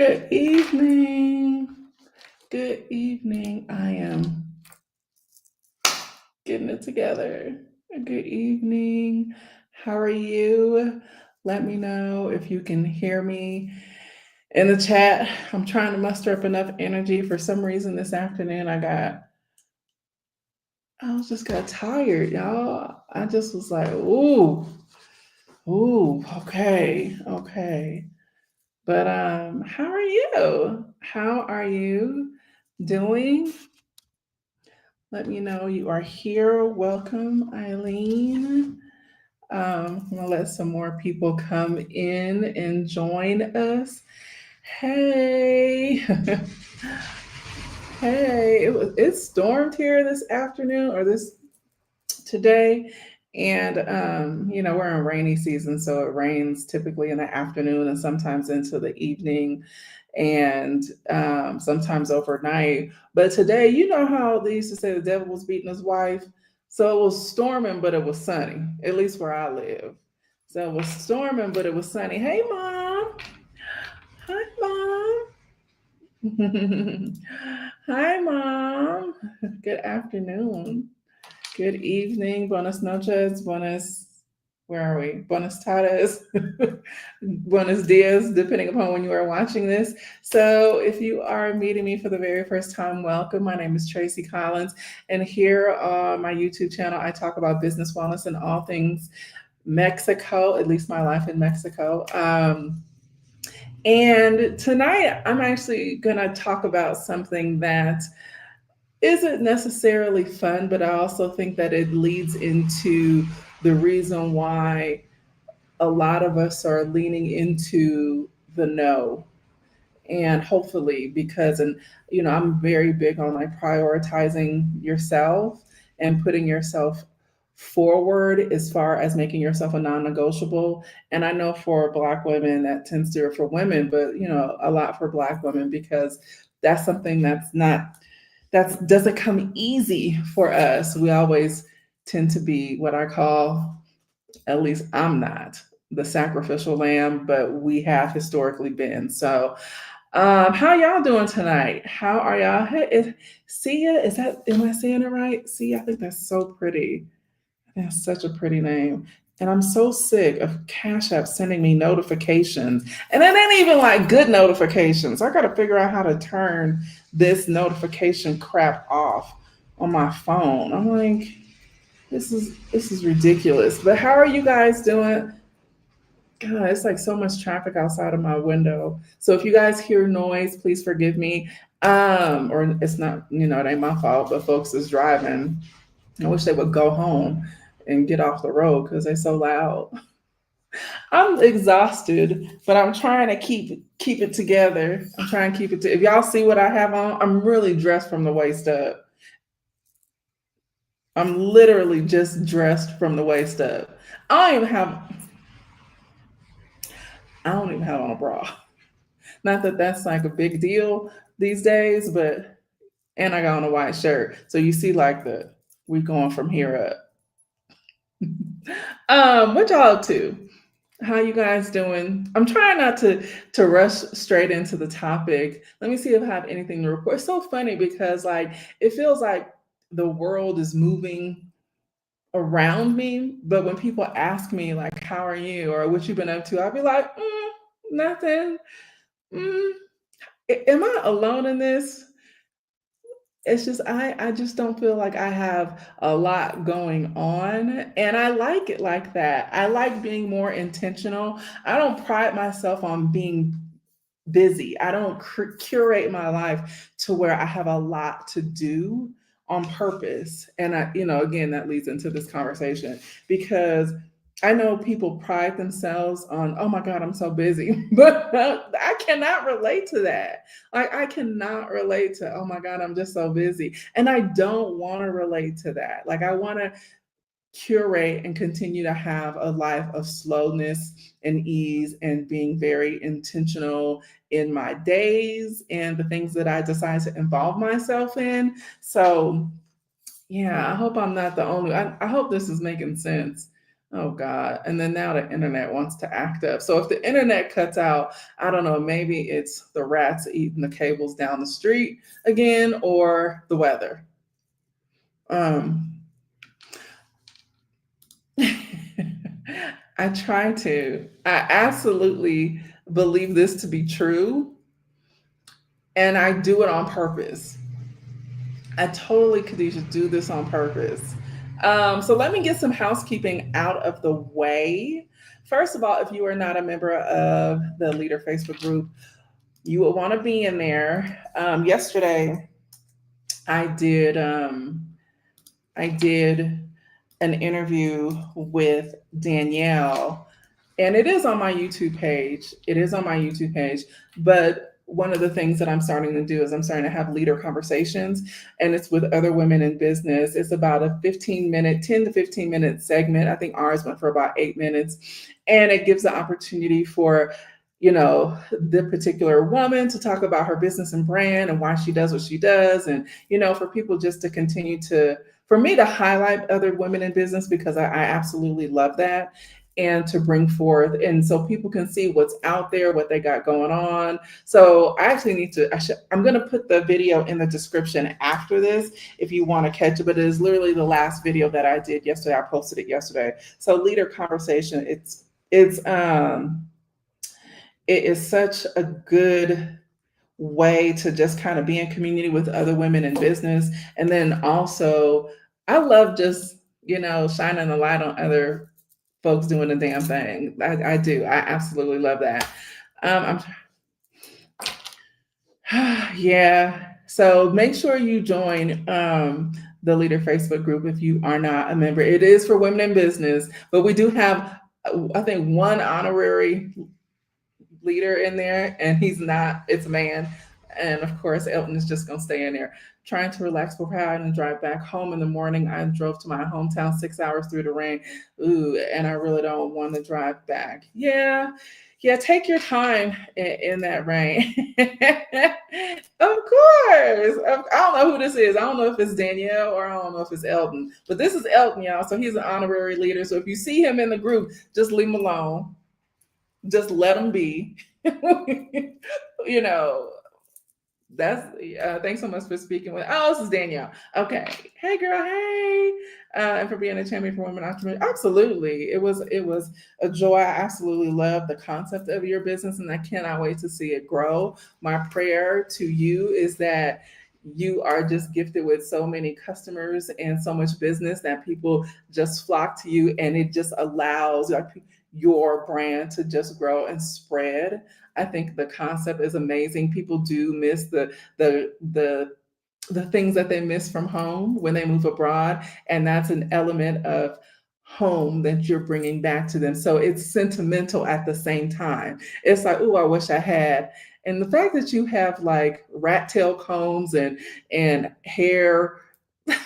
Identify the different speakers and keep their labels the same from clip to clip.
Speaker 1: Good evening. Good evening. I am getting it together. Good evening. How are you? Let me know if you can hear me in the chat. I'm trying to muster up enough energy. For some reason this afternoon I just got tired, y'all. I just was like, okay. But how are you? How are you doing? Let me know you are here. Welcome, Eileen. I'm gonna let some more people come in and join us. Hey, hey! It stormed here this afternoon or this today, and we're in rainy season, so it rains typically in the afternoon and sometimes into the evening and sometimes overnight. But today, you know how they used to say the devil was beating his wife? So it was storming, but it was sunny, at least where I live. So it was storming, but it was sunny. Hey, mom. Hi, mom. Hi, mom. Good afternoon. Good evening. Buenas noches. Where are we? Buenas tardes. Buenos dias, depending upon when you are watching this. So, if you are meeting me for the very first time, welcome. My name is Tracie Collins, and here on my YouTube channel, I talk about business wellness and all things Mexico, at least my life in Mexico. And tonight, I'm actually going to talk about something that isn't necessarily fun, but I also think that it leads into the reason why a lot of us are leaning into the no. And hopefully, because, and I'm very big on like prioritizing yourself and putting yourself forward as far as making yourself a non-negotiable. And I know for Black women that tends to, or for women, but a lot for Black women, because that's something that doesn't come easy for us. We always tend to be what I call, at least I'm not, the sacrificial lamb, but we have historically been. So, how y'all doing tonight? How are y'all? Hey, Sia, am I saying it right? Sia, I think that's so pretty. That's such a pretty name. And I'm so sick of Cash App sending me notifications. And it ain't even like good notifications. I got to figure out how to turn this notification crap off on my phone. I'm like, this is ridiculous. But how are you guys doing? God, it's like so much traffic outside of my window. So if you guys hear noise, please forgive me. Or it's not, it ain't my fault, but folks is driving. I wish they would go home and get off the road because they're so loud. I'm exhausted, but I'm trying to keep it together. I'm trying to keep it. If y'all see what I have on, I'm really dressed from the waist up. I'm literally just dressed from the waist up. I don't even have. I don't even have on a bra. Not that that's like a big deal these days, but and I got on a white shirt, so you see like we going from here up. What y'all up to? How you guys doing? I'm trying not to rush straight into the topic. Let me see if I have anything to report. It's so funny because like it feels like the world is moving around me, but when people ask me like how are you or what you've been up to, I'll be like, nothing. Mm, am I alone in this? It's just I just don't feel like I have a lot going on, and I like it like that. I like being more intentional. I don't pride myself on being busy. I don't curate my life to where I have a lot to do on purpose. And again, that leads into this conversation because I know people pride themselves on, oh my God, I'm so busy, but I cannot relate to that. Like, I cannot relate to, oh my God, I'm just so busy. And I don't want to relate to that. Like, I want to curate and continue to have a life of slowness and ease and being very intentional in my days and the things that I decide to involve myself in. So, yeah, I hope I'm not the only. I hope this is making sense. Oh God. And then now the internet wants to act up. So if the internet cuts out, I don't know, maybe it's the rats eating the cables down the street again or the weather. Um I try to. I absolutely believe this to be true, and I do it on purpose. I totally, Khadijah, do this on purpose. So let me get some housekeeping out of the way. First of all, if you are not a member of the Leader Facebook group, you will want to be in there. Yesterday, I did I did an interview with Danielle, and it is on my YouTube page. It is on my YouTube page. But one of the things that I'm starting to do is I'm starting to have leader conversations, and it's with other women in business. It's about a 15-minute, 10 to 15-minute segment. I think ours went for about 8 minutes. And it gives the opportunity for, the particular woman to talk about her business and brand and why she does what she does. And, for people just to continue to, for me to highlight other women in business, because I absolutely love that, and to bring forth, and so people can see what's out there, what they got going on. So I actually I'm going to put the video in the description after this if you want to catch it, but it is literally the last video that I did yesterday. I posted it yesterday. So leader conversation, it's it is such a good way to just kind of be in community with other women in business. And then also, I love just, shining the light on other folks doing the damn thing. I do. I absolutely love that. Yeah. So make sure you join the Leader Facebook group if you are not a member. It is for women in business, but we do have, I think, one honorary leader in there, and he's not, it's a man. And of course, Elton is just going to stay in there. Trying to relax before having to drive back home in the morning. I drove to my hometown 6 hours through the rain. Ooh, and I really don't want to drive back. Yeah. Yeah, take your time in that rain. Of course. I don't know who this is. I don't know if it's Danielle or I don't know if it's Elton. But this is Elton, y'all. So he's an honorary leader. So if you see him in the group, just leave him alone. Just let him be. you know, that's thanks so much for speaking with. Oh, this is Danielle. Okay, hey girl, hey, and for being a champion for women entrepreneurs. Absolutely, it was a joy. I absolutely love the concept of your business, and I cannot wait to see it grow. My prayer to you is that you are just gifted with so many customers and so much business that people just flock to you, and it just allows your brand to just grow and spread. I think the concept is amazing. People do miss the things that they miss from home when they move abroad, and that's an element of home that you're bringing back to them. So it's sentimental at the same time. It's like, oh, I wish I had. And the fact that you have like rat tail combs and hair,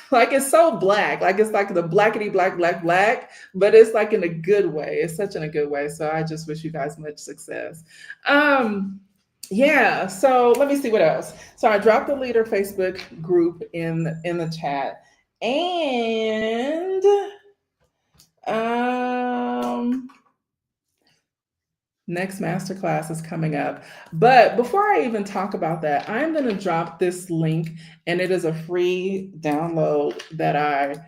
Speaker 1: like it's so black, like it's like the blackety black black black, but it's like in a good way. It's such in a good way. So I just wish you guys much success. um yeah, so let me see what else. So I dropped the Leader Facebook group in the chat, and um next masterclass is coming up. But before I even talk about that, I'm going to drop this link, and it is a free download that I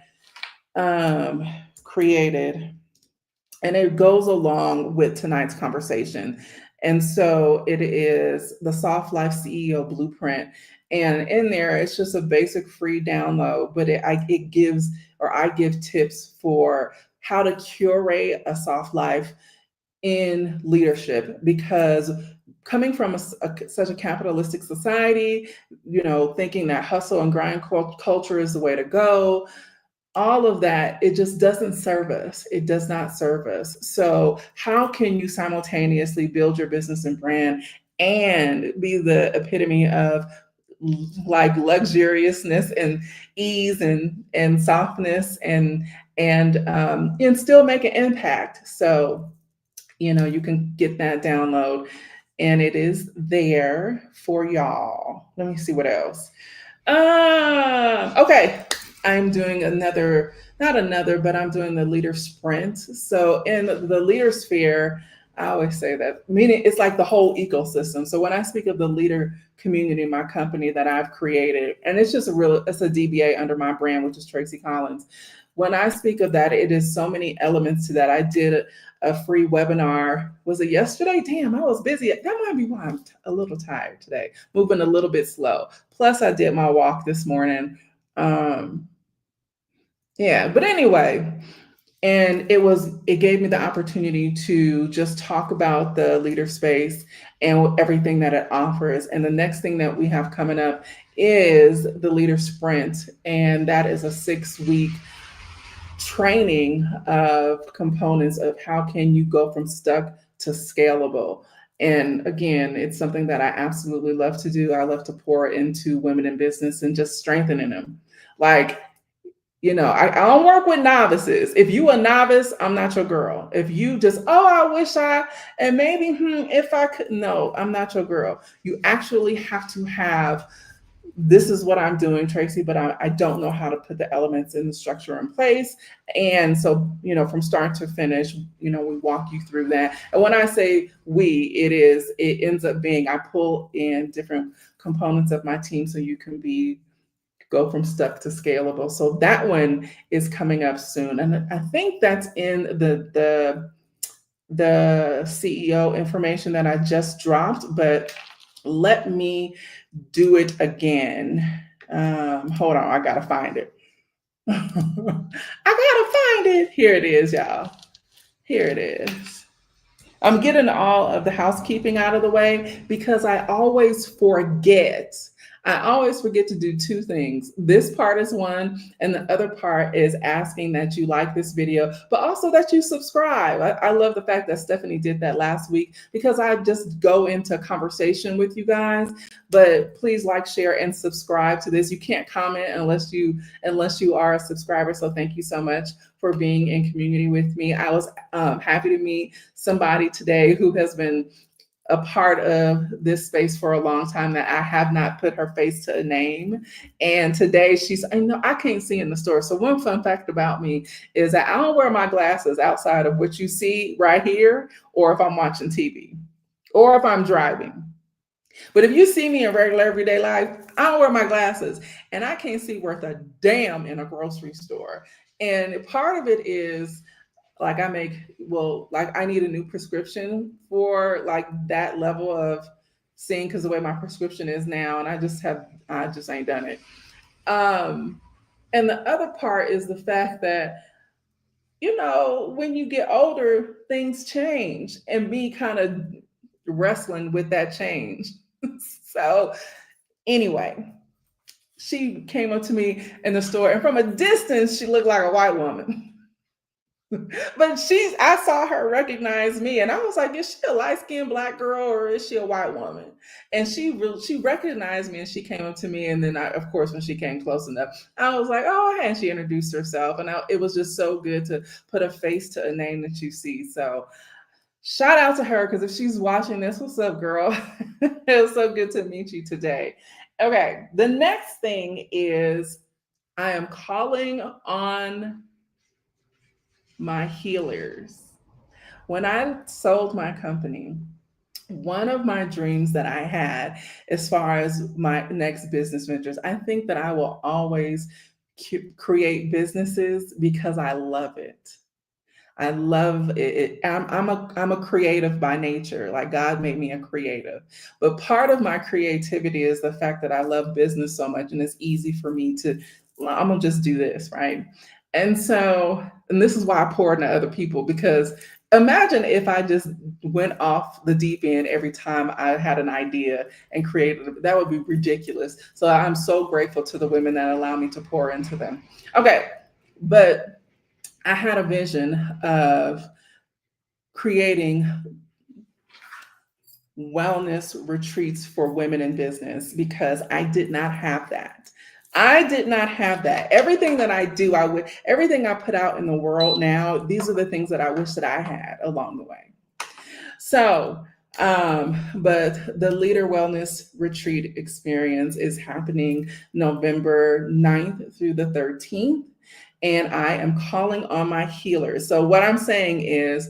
Speaker 1: created, and it goes along with tonight's conversation. And so it is the Soft Life CEO Blueprint. And in there, it's just a basic free download, but it gives, or I give tips for how to curate a soft life in leadership, because coming from such a capitalistic society, thinking that hustle and grind culture is the way to go, all of that, it just doesn't serve us. It does not serve us. So how can you simultaneously build your business and brand and be the epitome of like luxuriousness and ease and softness and still make an impact? So you can get that download, and it is there for y'all. Let me see what else. Okay, I'm doing another not another, but I'm doing the leader sprint. So in the leader sphere, I always say that, meaning it's like the whole ecosystem. So when I speak of the leader community, my company that I've created, and it's a DBA under my brand, which is Tracie Collins. When I speak of that, it is so many elements to that. I did a free webinar. Was it yesterday? Damn, I was busy. That might be why I'm a little tired today, moving a little bit slow. Plus, I did my walk this morning. Um, yeah, but anyway, and it gave me the opportunity to just talk about the leader space and everything that it offers. And the next thing that we have coming up is the leader sprint, and that is a 6 week training of components of how can you go from stuck to scalable. And again, it's something that I absolutely love to do. I love to pour into women in business and just strengthening them. Like, I don't work with novices. If you a novice, I'm not your girl. If you just, oh, I wish and maybe, if I could, no, I'm not your girl. You actually have to have, this is what I'm doing, Tracie, but I don't know how to put the elements in the structure in place. And so, from start to finish, we walk you through that. And when I say it ends up being, I pull in different components of my team so you can go from stuck to scalable. So that one is coming up soon. And I think that's in the CEO information that I just dropped, but let me do it again. Hold on, I gotta find it. I gotta find it. Here it is, y'all. Here it is. I'm getting all of the housekeeping out of the way because I always forget. I always forget to do two things. This part is one, and the other part is asking that you like this video, but also that you subscribe. I love the fact that Stephanie did that last week because I just go into conversation with you guys. But please like, share, and subscribe to this. You can't comment unless you are a subscriber. So thank you so much for being in community with me. I was happy to meet somebody today who has been a part of this space for a long time that I have not put her face to a name. And today I can't see in the store. So one fun fact about me is that I don't wear my glasses outside of what you see right here, or if I'm watching TV, or if I'm driving. But if you see me in regular everyday life, I don't wear my glasses, and I can't see worth a damn in a grocery store. And part of it is like I need a new prescription for like that level of seeing, because the way my prescription is now, and I just ain't done it. And the other part is the fact that when you get older, things change, and me kind of wrestling with that change. So anyway, she came up to me in the store, and from a distance, she looked like a white woman. But I saw her recognize me, and I was like, is she a light-skinned Black girl or is she a white woman? And she recognized me, and she came up to me, and then of course, when she came close enough, I was like, oh, hey, and she introduced herself, and it was just so good to put a face to a name that you see. So shout out to her, because if she's watching this, what's up, girl? It was so good to meet you today. Okay, the next thing is I am calling on my healers. When I sold my company, one of my dreams that I had as far as my next business ventures, I think that I will always create businesses because I love it. I love it. I'm a creative by nature. Like God made me a creative. But part of my creativity is the fact that I love business so much, and it's easy for me to, well, I'm gonna just do this, right? And this is why I pour into other people, because imagine if I just went off the deep end every time I had an idea and created it. That would be ridiculous. So I'm so grateful to the women that allow me to pour into them. Okay, but I had a vision of creating wellness retreats for women in business because I did not have that. I did not have that. Everything that I do, everything I put out in the world now, these are the things that I wish that I had along the way. So, but the Leader Wellness Retreat experience is happening November 9th through the 13th. and I am calling on my healers. So what I'm saying is,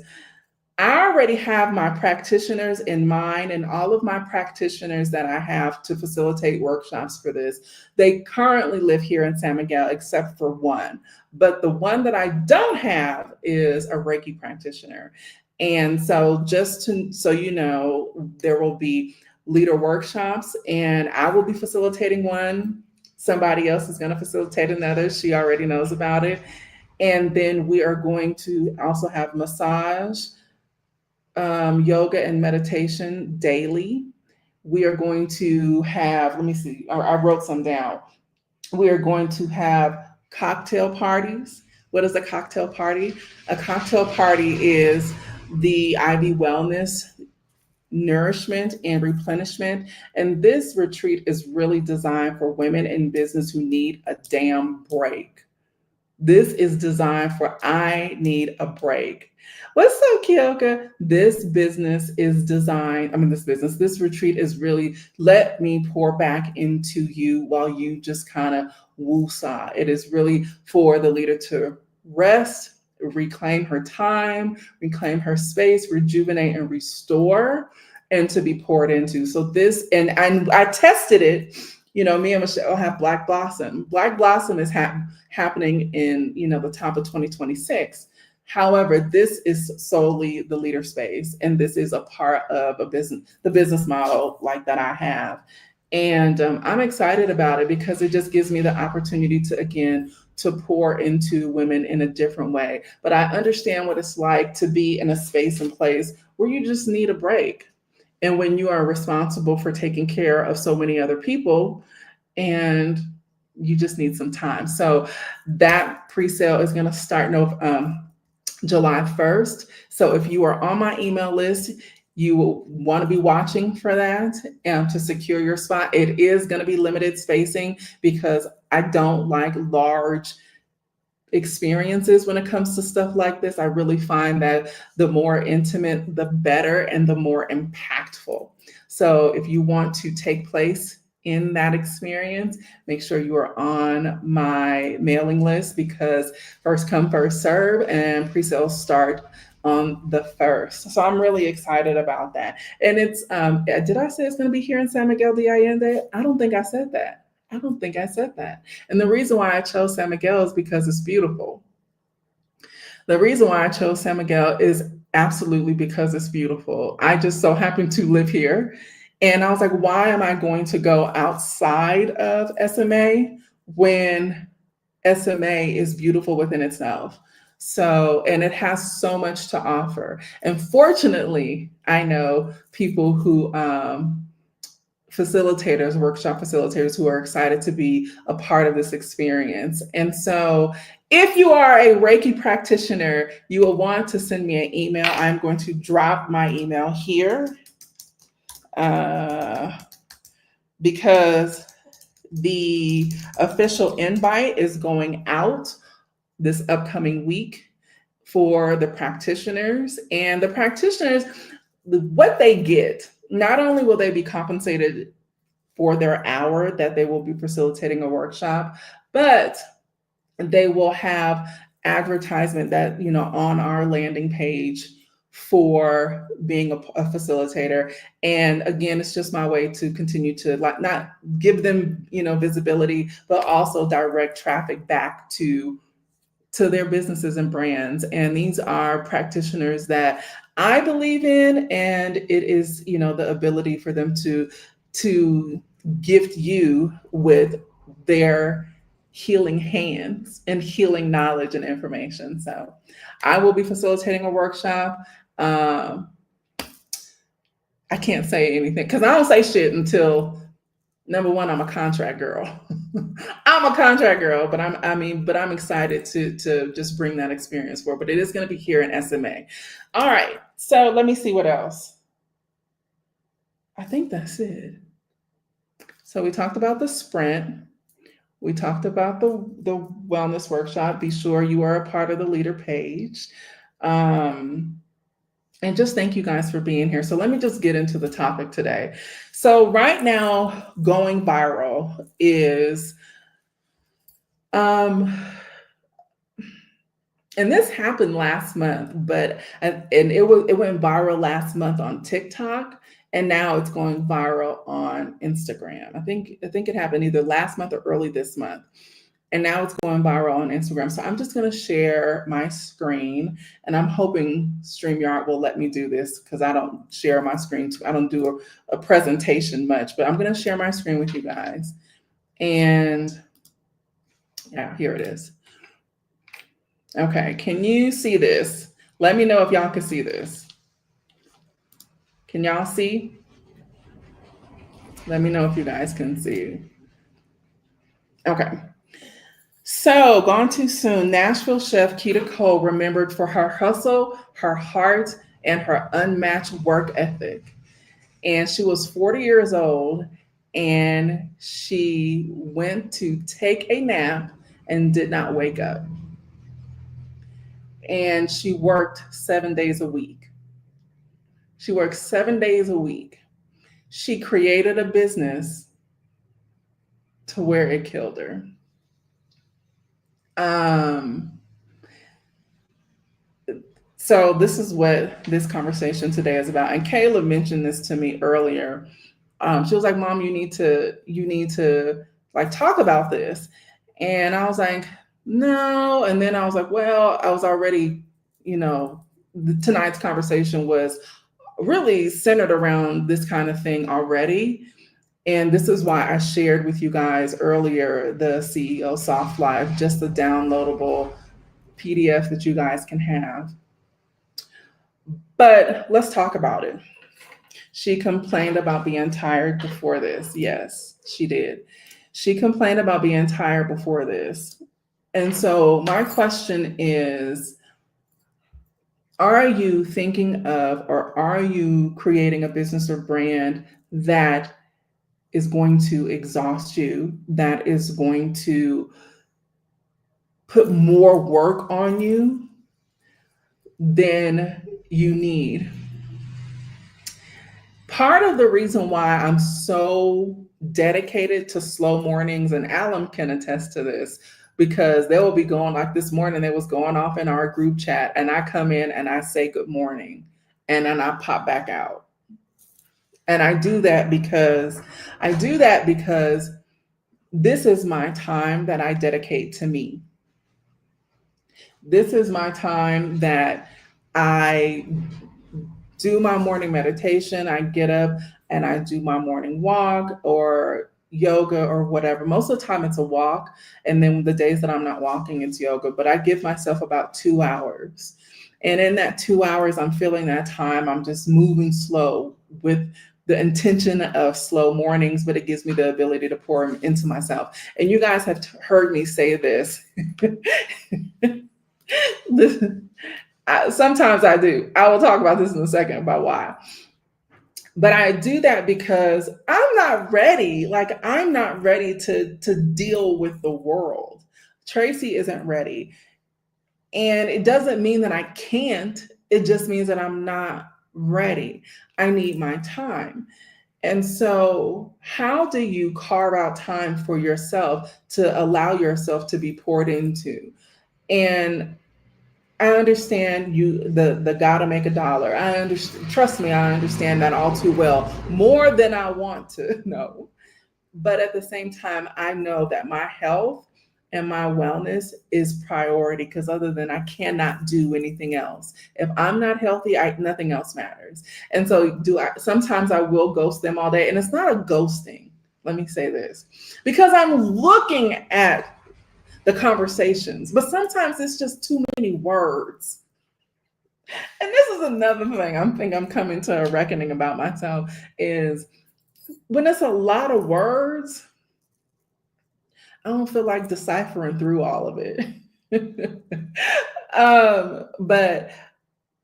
Speaker 1: I already have my practitioners in mind, and all of my practitioners that I have to facilitate workshops for this, they currently live here in San Miguel, except for one. But the one that I don't have is a Reiki practitioner. And so, just to, so you know, there will be leader workshops, and I will be facilitating one. Somebody else is going to facilitate another. She already knows about it. And then we are going to also have massage, yoga and meditation daily. We are going to have, let me see, I wrote some down. We are going to have cocktail parties. What is a cocktail party? A cocktail party is the IV Wellness nourishment and replenishment. And this retreat is really designed for women in business who need a damn break. This is designed for I need a break. What's up, Kyoka? This retreat is really let me pour back into you while you just kind of woosah. It is really for the leader to rest, reclaim her time, reclaim her space, rejuvenate and restore, and to be poured into. So and I tested it. You know, me and Michelle have Black Blossom. Black Blossom is happening in, the top of 2026. However, this is solely the leader space, and this is a part of the business model like that I have. And I'm excited about it because it just gives me the opportunity to, again, to pour into women in a different way. But I understand what it's like to be in a space and place where you just need a break. And when you are responsible for taking care of so many other people, and you just need some time. So that pre-sale is going to start July 1st. So if you are on my email list, you will want to be watching for that to secure your spot. It is going to be limited spacing because I don't like large experiences when it comes to stuff like this. I really find that the more intimate, the better, and the more impactful. So if you want to take place in that experience, make sure you are on my mailing list because first come, first serve, and pre-sales start on the 1st. So I'm really excited about that. And it's, did I say it's going to be here in San Miguel de Allende? I don't think I said that. And the reason why I chose San Miguel is because it's beautiful. The reason why I chose San Miguel is absolutely because it's beautiful. I just so happen to live here. And I was like, why am I going to go outside of SMA when SMA is beautiful within itself? So, and it has so much to offer. And fortunately, I know people who, workshop facilitators who are excited to be a part of this experience. And so if you are a Reiki practitioner, you will want to send me an email. I'm going to drop my email here because the official invite is going out this upcoming week for the practitioners. And the practitioners, what they get, not only will they be compensated for their hour that they will be facilitating a workshop, but they will have advertisement that, on our landing page for being a facilitator. And again, it's just my way to continue to not give them, visibility, but also direct traffic back to their businesses and brands. And these are practitioners that I believe in, and it is, the ability for them to gift you with their healing hands and healing knowledge and information. So I will be facilitating a workshop. I can't say anything because I don't say shit until, number one, I'm a contract girl. I'm a contract girl, but I'm excited to just bring that experience forward. But it is going to be here in SMA. All right. So let me see what else. I think that's it. So we talked about the sprint. We talked about the wellness workshop. Be sure you are a part of the leader page. And just thank you guys for being here. So let me just get into the topic today. So right now, going viral is And this happened last month, but it went viral last month on TikTok, and now it's going viral on Instagram. I think it happened either last month or early this month, and now it's going viral on Instagram. So I'm just going to share my screen, and I'm hoping StreamYard will let me do this because I don't share my screen. I don't do a presentation much, but I'm going to share my screen with you guys. And yeah, here it is. Okay, can you see this? Let me know if y'all can see this. Can y'all see? Let me know if you guys can see. Okay. So, Gone Too Soon, Nashville chef Keita Cole remembered for her hustle, her heart, and her unmatched work ethic. And she was 40 years old, and she went to take a nap and did not wake up. And she worked 7 days a week. She worked 7 days a week. She created a business to where it killed her. So this is what this conversation today is about. And Kayla mentioned this to me earlier. She was like, "Mom, you need to like talk about this." And I was like, "No." And then I was like, "Well, I was already, tonight's conversation was really centered around this kind of thing already." And this is why I shared with you guys earlier the CEO Soft Life, just the downloadable PDF that you guys can have. But let's talk about it. She complained about being tired before this. Yes, she did. She complained about being tired before this. And so my question is, are you thinking of, or are you creating a business or brand that is going to exhaust you, that is going to put more work on you than you need? Part of the reason why I'm so dedicated to slow mornings, and Alan can attest to this, because they will be going, like this morning, it was going off in our group chat, and I come in and I say good morning, and then I pop back out. And I do that because this is my time that I dedicate to me. This is my time that I do my morning meditation. I get up and I do my morning walk or yoga or whatever. Most of the time it's a walk. And then the days that I'm not walking, it's yoga. But I give myself about 2 hours. And in that 2 hours, I'm feeling that time. I'm just moving slow with the intention of slow mornings, but it gives me the ability to pour into myself. And you guys have heard me say this. Sometimes I do. I will talk about this in a second about why. But I do that because I'm not ready. Like, I'm not ready to deal with the world. Tracie isn't ready. And it doesn't mean that I can't. It just means that I'm not ready. I need my time. And so, how do you carve out time for yourself to allow yourself to be poured into? And I understand the gotta make a dollar. I understand, trust me, I understand that all too well, more than I want to know. But at the same time, I know that my health and my wellness is priority, because other than I cannot do anything else. If I'm not healthy, nothing else matters. And so sometimes I will ghost them all day. And it's not a ghosting. Let me say this, because I'm looking at the conversations, but sometimes it's just too many words. And this is another thing I'm coming to a reckoning about myself, is when it's a lot of words, I don't feel like deciphering through all of it. But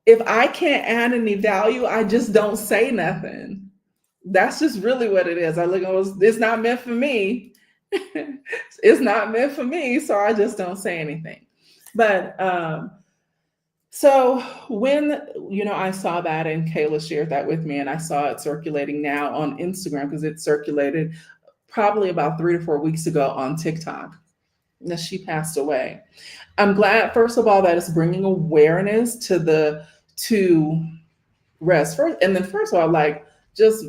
Speaker 1: if I can't add any value, I just don't say nothing. That's just really what it is. I look at it's not meant for me. It's not meant for me, so I just don't say anything. But so when I saw that, and Kayla shared that with me, and I saw it circulating now on Instagram, because it circulated probably about 3 to 4 weeks ago on TikTok. that she passed away. I'm glad, first of all, that it's bringing awareness to rest first. And then, first of all, like, just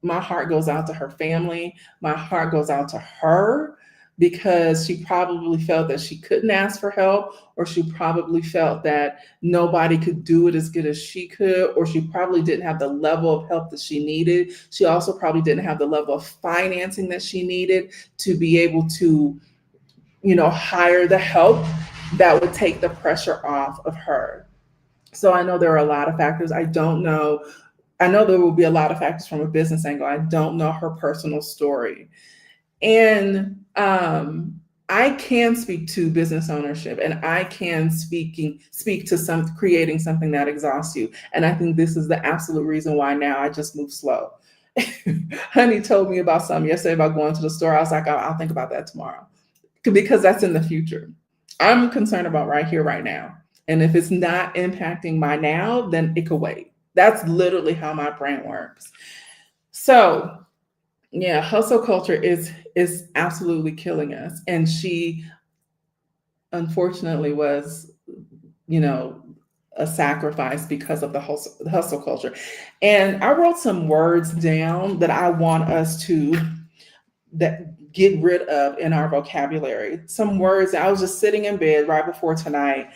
Speaker 1: my heart goes out to her family. My heart goes out to her because she probably felt that she couldn't ask for help, or she probably felt that nobody could do it as good as she could, or she probably didn't have the level of help that she needed. She also probably didn't have the level of financing that she needed to be able to, hire the help that would take the pressure off of her. So I know there are a lot of factors. I don't know. I know there will be a lot of factors from a business angle. I don't know her personal story. And I can speak to business ownership, and I can speak to some creating something that exhausts you. And I think this is the absolute reason why now I just move slow. Honey told me about something yesterday about going to the store. I was like, I'll think about that tomorrow, because that's in the future. I'm concerned about right here, right now. And if it's not impacting my now, then it could wait. That's literally how my brain works. So yeah, hustle culture is absolutely killing us. And she unfortunately was, you know, a sacrifice because of the hustle culture. And I wrote some words down that I want us to that get rid of in our vocabulary. Some words. I was just sitting in bed right before tonight,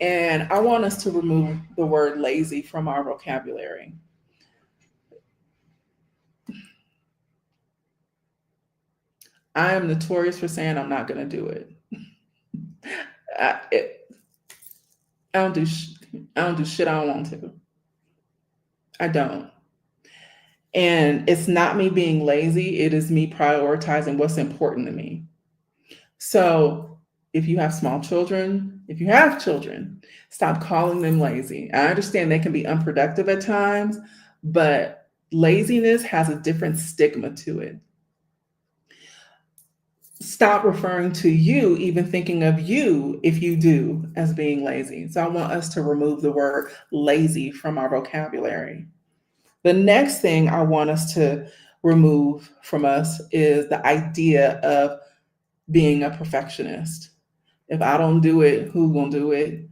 Speaker 1: and I want us to remove the word lazy from our vocabulary. I am notorious for saying I'm not going to do it. I, it, I don't do I don't do shit I don't want to. I don't. And it's not me being lazy, it is me prioritizing what's important to me. So if you have small children, if you have children, stop calling them lazy. I understand they can be unproductive at times, but laziness has a different stigma to it. Stop referring to you, even thinking of you, if you do, as being lazy. So I want us to remove the word lazy from our vocabulary. The next thing I want us to remove from us is the idea of being a perfectionist. If I don't do it, who gonna do it?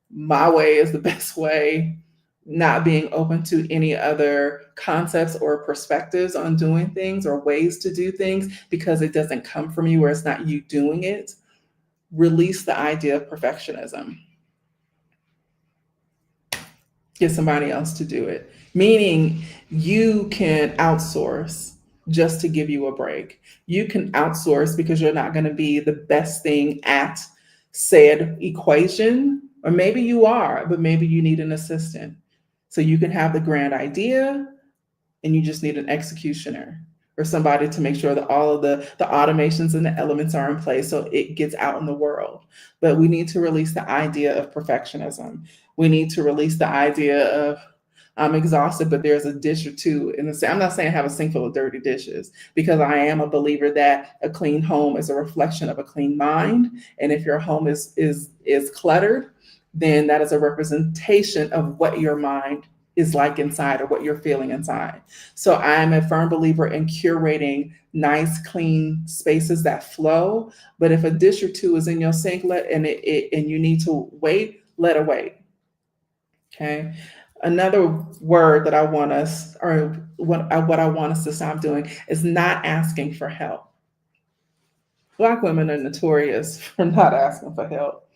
Speaker 1: My way is the best way. Not being open to any other concepts or perspectives on doing things or ways to do things because it doesn't come from you or it's not you doing it. Release the idea of perfectionism. Get somebody else to do it. Meaning you can outsource just to give you a break. You can outsource because you're not going to be the best thing at said equation, or maybe you are, but maybe you need an assistant. So you can have the grand idea and you just need an executioner or somebody to make sure that all of the automations and the elements are in place so it gets out in the world. But we need to release the idea of perfectionism. We need to release the idea of I'm exhausted, but there's a dish or two in the sink. I'm not saying have a sink full of dirty dishes, because I am a believer that a clean home is a reflection of a clean mind. And if your home is cluttered, then that is a representation of what your mind is like inside or what you're feeling inside. So I'm a firm believer in curating nice, clean spaces that flow. But if a dish or two is in your sink, and you need to wait, let it wait. Okay. Another word that I want us, or what I want us to stop doing, is not asking for help. Black women are notorious for not asking for help.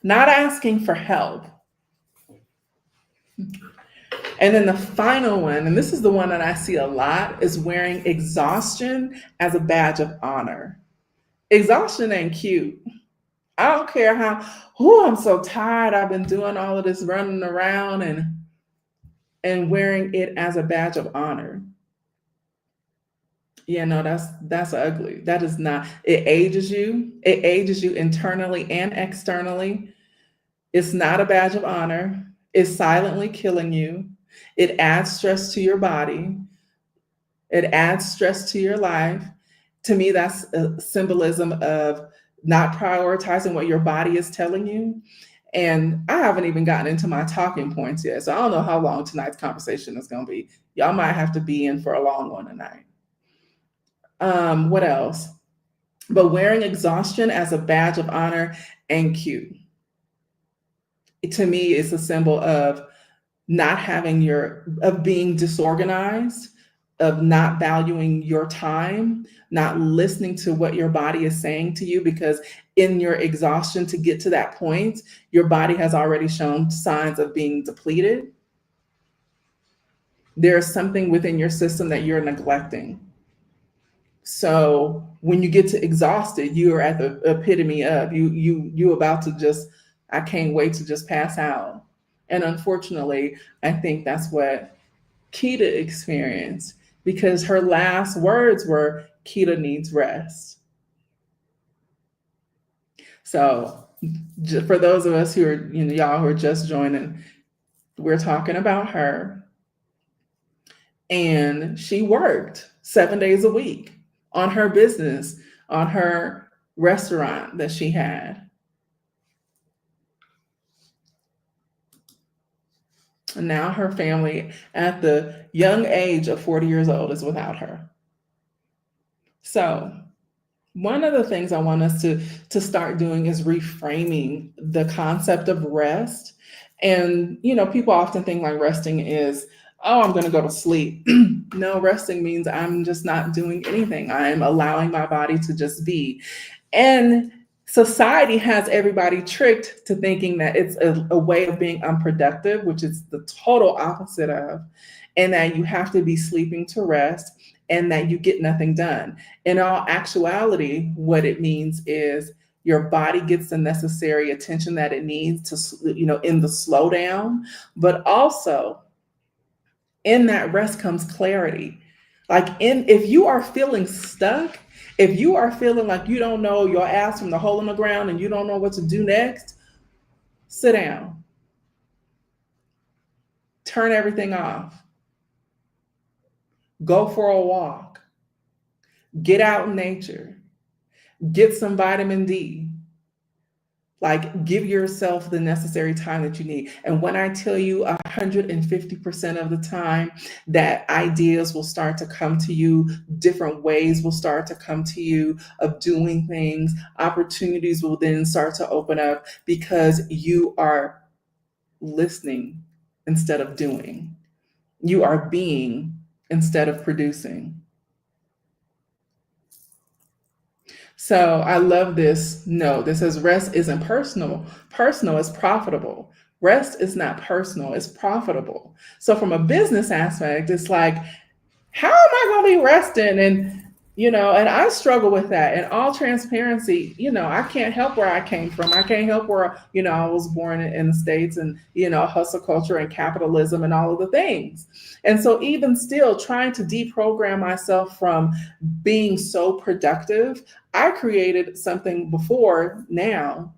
Speaker 1: Not asking for help. And then the final one, and this is the one that I see a lot, is wearing exhaustion as a badge of honor. Exhaustion ain't cute. I don't care how, oh, I'm so tired. I've been doing all of this running around and wearing it as a badge of honor. Yeah, no, that's ugly. That is not, it ages you. It ages you internally and externally. It's not a badge of honor. It's silently killing you. It adds stress to your body. It adds stress to your life. To me, that's a symbolism of not prioritizing what your body is telling you. And I haven't even gotten into my talking points yet. So I don't know how long tonight's conversation is going to be. Y'all might have to be in for a long one tonight. What else? But wearing exhaustion as a badge of honor and cute, to me, is a symbol of not having of being disorganized, of not valuing your time, not listening to what your body is saying to you, because in your exhaustion to get to that point, your body has already shown signs of being depleted. There's something within your system that you're neglecting. So when you get to exhausted, you are at the epitome of you about to just, I can't wait to just pass out. And unfortunately, I think that's what Keita experienced, because her last words were, Keita needs rest. So for those of us who are, y'all who are just joining, we're talking about her. And she worked 7 days a week on her business, on her restaurant that she had. And now her family, at the young age of 40 years old, is without her. So one of the things I want us to start doing is reframing the concept of rest. And, people often think like resting is, oh, I'm going to go to sleep. No, resting means I'm just not doing anything. I'm allowing my body to just be. And society has everybody tricked to thinking that it's a way of being unproductive, which is the total opposite of, and that you have to be sleeping to rest and that you get nothing done. In all actuality, what it means is your body gets the necessary attention that it needs to, in the slowdown, but also in that rest comes clarity. If you are feeling stuck, if you are feeling like you don't know your ass from the hole in the ground and you don't know what to do next, sit down. Turn everything off. Go for a walk. Get out in nature. Get some vitamin D. Give yourself the necessary time that you need. And when I tell you 150% of the time that ideas will start to come to you, different ways will start to come to you of doing things, opportunities will then start to open up because you are listening instead of doing. You are being instead of producing. So I love this note that says rest isn't personal. Personal is profitable. Rest is not personal, it's profitable. So from a business aspect, it's like, how am I going to be resting? And I struggle with that. In all transparency, I can't help where I came from. I can't help where, I was born in the States and, hustle culture and capitalism and all of the things. And so even still trying to deprogram myself from being so productive, I created something before now.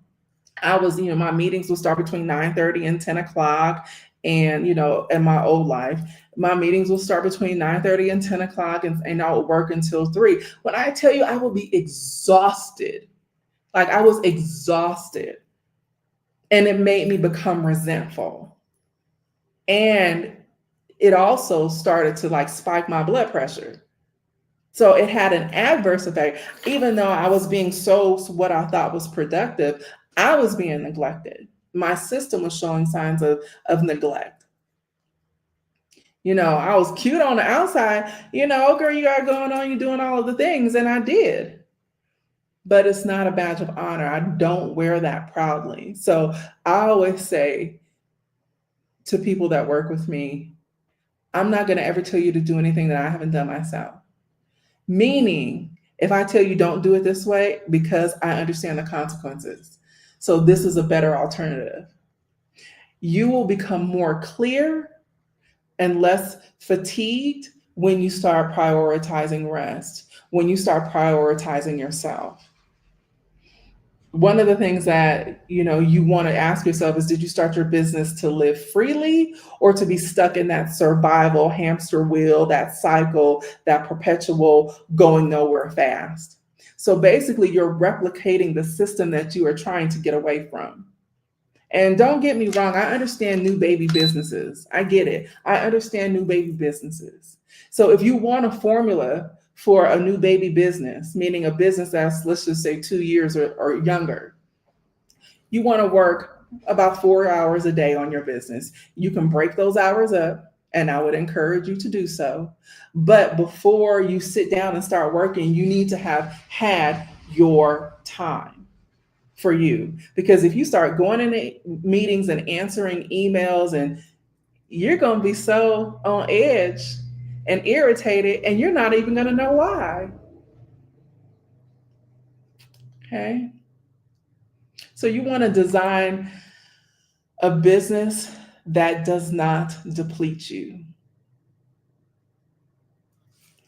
Speaker 1: I was, my meetings would start between 9:30 and 10 o'clock. And, in my old life, my meetings will start between 9:30 and 10 o'clock and I would work until 3. When I tell you I will be exhausted, I was exhausted. And it made me become resentful. And it also started to spike my blood pressure. So it had an adverse effect. Even though I was being what I thought was productive, I was being neglected. My system was showing signs of neglect. I was cute on the outside, girl, you got going on, you're doing all of the things, and I did. But it's not a badge of honor. I don't wear that proudly. So I always say to people that work with me, I'm not going to ever tell you to do anything that I haven't done myself. Meaning, if I tell you don't do it this way, because I understand the consequences. So this is a better alternative. You will become more clear and less fatigued when you start prioritizing rest, when you start prioritizing yourself. One of the things that you want to ask yourself is, did you start your business to live freely or to be stuck in that survival hamster wheel, that cycle, that perpetual going nowhere fast? So basically you're replicating the system that you are trying to get away from. And don't get me wrong, I understand new baby businesses. I get it. I understand new baby businesses. So if you want a formula for a new baby business, meaning a business that's, let's just say, 2 years or younger. You want to work about 4 hours a day on your business. You can break those hours up, and I would encourage you to do so. But before you sit down and start working, you need to have had your time for you. Because if you start going into meetings and answering emails, and you're going to be so on edge and irritated, and you're not even going to know why. Okay. So you want to design a business that does not deplete you.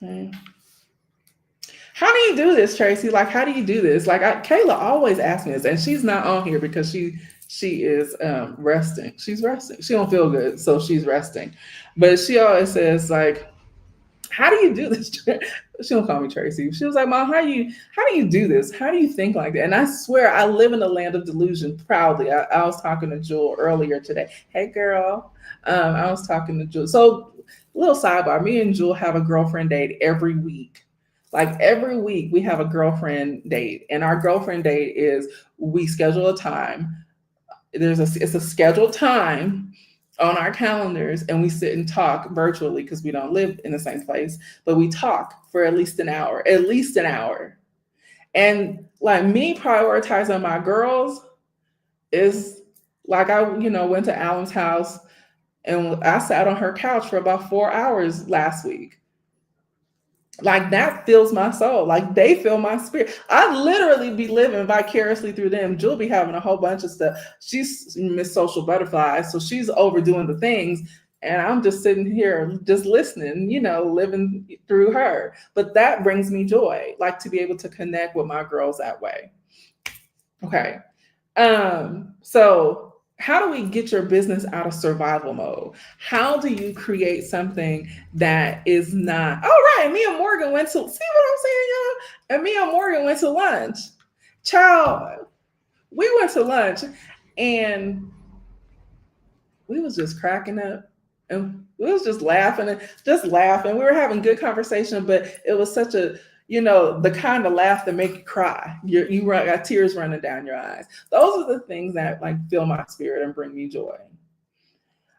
Speaker 1: Okay. How do you do this, Tracie? Like, how do you do this? Like, Kayla always asks me this, and she's not on here because she is resting. She's resting. She don't feel good, so she's resting. But she always says, like, how do you do this? She don't call me Tracie. She was like, Mom, how do you do this? How do you think like that? And I swear I live in the land of delusion proudly. I was talking to Jewel earlier today. Hey girl. I was talking to Jewel. So little sidebar, me and Jewel have a girlfriend date every week. Like every week we have a girlfriend date. And our girlfriend date is we schedule a time. It's a scheduled time on our calendars, and we sit and talk virtually because we don't live in the same place, but we talk for at least an hour. And like me prioritizing my girls is like, I went to Alan's house and I sat on her couch for about 4 hours last week. Like that fills my soul. Like they fill my spirit. I literally be living vicariously through them. Jewel be having a whole bunch of stuff. She's Miss Social Butterfly, so she's overdoing the things, and I'm just sitting here just listening, living through her. But that brings me joy, like to be able to connect with my girls that way. Okay. So how do we get your business out of survival mode? How do you create something that is not, all right, me and Morgan went to, see what I'm saying, y'all? And me and Morgan went to lunch. Child, we went to lunch and we was just cracking up and we was just laughing. We were having good conversation, but it was such a, the kind of laugh that make you cry. You got tears running down your eyes. Those are the things that like fill my spirit and bring me joy.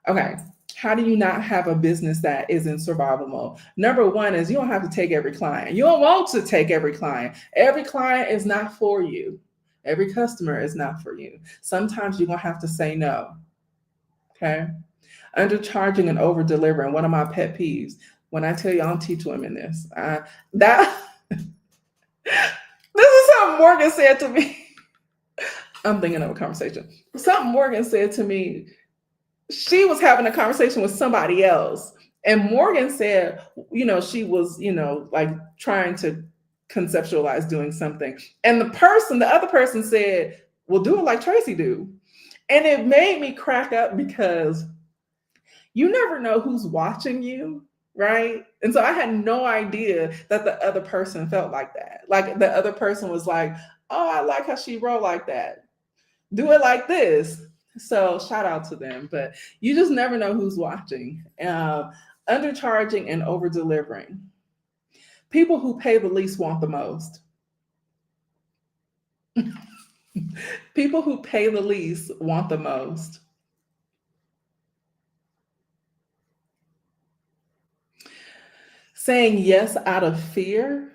Speaker 1: Okay. How do you not have a business that is in survival mode? Number one is you don't have to take every client. You don't want to take every client. Every client is not for you. Every customer is not for you. Sometimes you're going to have to say no. Okay. Undercharging and over delivering. One of my pet peeves. When I tell you, I don't teach women this. This is something Morgan said to me. I'm thinking of a conversation. Something Morgan said to me. She was having a conversation with somebody else. And Morgan said, she was, like trying to conceptualize doing something. And the other person said, well, do it like Tracie do. And it made me crack up because you never know who's watching you. Right. And so I had no idea that the other person felt like that. Like the other person was like, oh, I like how she wrote like that. Do it like this. So shout out to them. But you just never know who's watching. Undercharging and over delivering. People who pay the least want the most. People who pay the least want the most. Saying yes out of fear,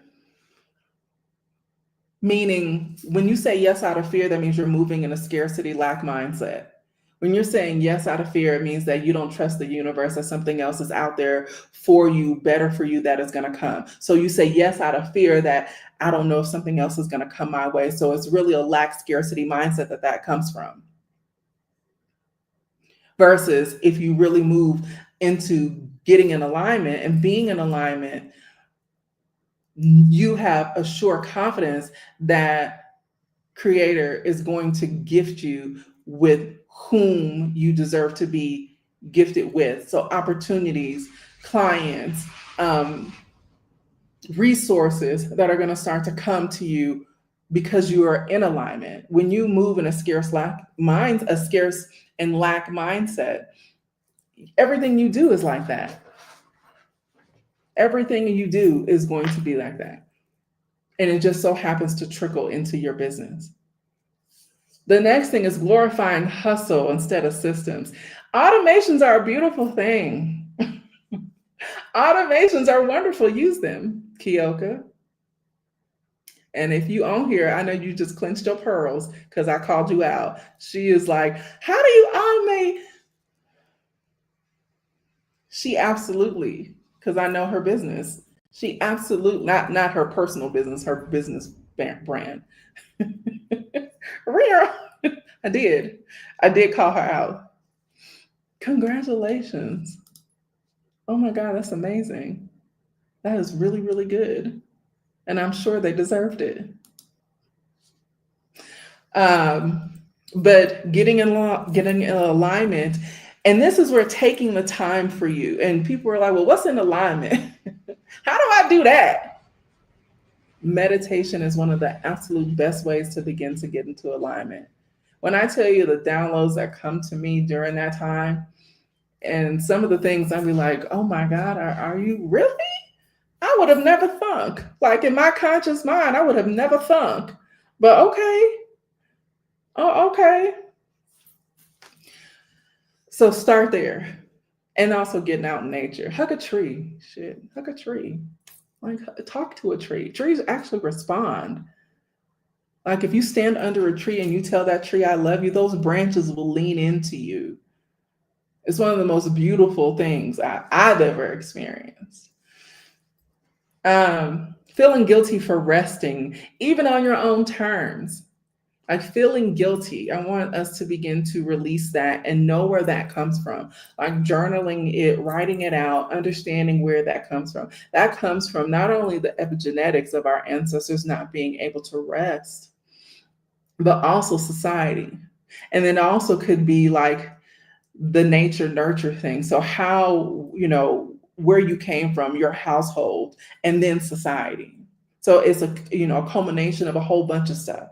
Speaker 1: meaning when you say yes out of fear, that means you're moving in a scarcity lack mindset. When you're saying yes out of fear, it means that you don't trust the universe, that something else is out there for you, better for you, that is going to come. So you say yes out of fear that I don't know if something else is going to come my way. So it's really a lack scarcity mindset that comes from. Versus if you really move into getting in alignment and being in alignment, you have a sure confidence that Creator is going to gift you with whom you deserve to be gifted with. So opportunities, clients, resources that are going to start to come to you because you are in alignment. When you move in a scarce and lack mindset, everything you do is like that. Everything you do is going to be like that. And it just so happens to trickle into your business. The next thing is glorifying hustle instead of systems. Automations are a beautiful thing. Automations are wonderful. Use them, Kioka. And if you on here, I know you just clenched your pearls because I called you out. She is like, how do you automate? She absolutely, because I know her business. She absolutely, not her personal business, her business brand. Real. I did. I did call her out. Congratulations. Oh my God, that's amazing. That is really, really good. And I'm sure they deserved it. Um, but getting in alignment, and this is where taking the time for you. And people are like, well, what's in alignment? How do I do that? Meditation is one of the absolute best ways to begin to get into alignment. When I tell you the downloads that come to me during that time, and some of the things I'd be like, oh my God, are you really? I would have never thunk. Like in my conscious mind, I would have never thunk. But okay. Oh, okay. So start there. And also getting out in nature. Hug a tree. Shit. Hug a tree. Like talk to a tree. Trees actually respond. Like if you stand under a tree and you tell that tree I love you, those branches will lean into you. It's one of the most beautiful things I've ever experienced. Feeling guilty for resting, even on your own terms. Like feeling guilty. I want us to begin to release that and know where that comes from. Like journaling it, writing it out, understanding where that comes from. That comes from not only the epigenetics of our ancestors not being able to rest, but also society. And then also could be like the nature nurture thing. So how, where you came from, your household, and then society. So it's a culmination of a whole bunch of stuff.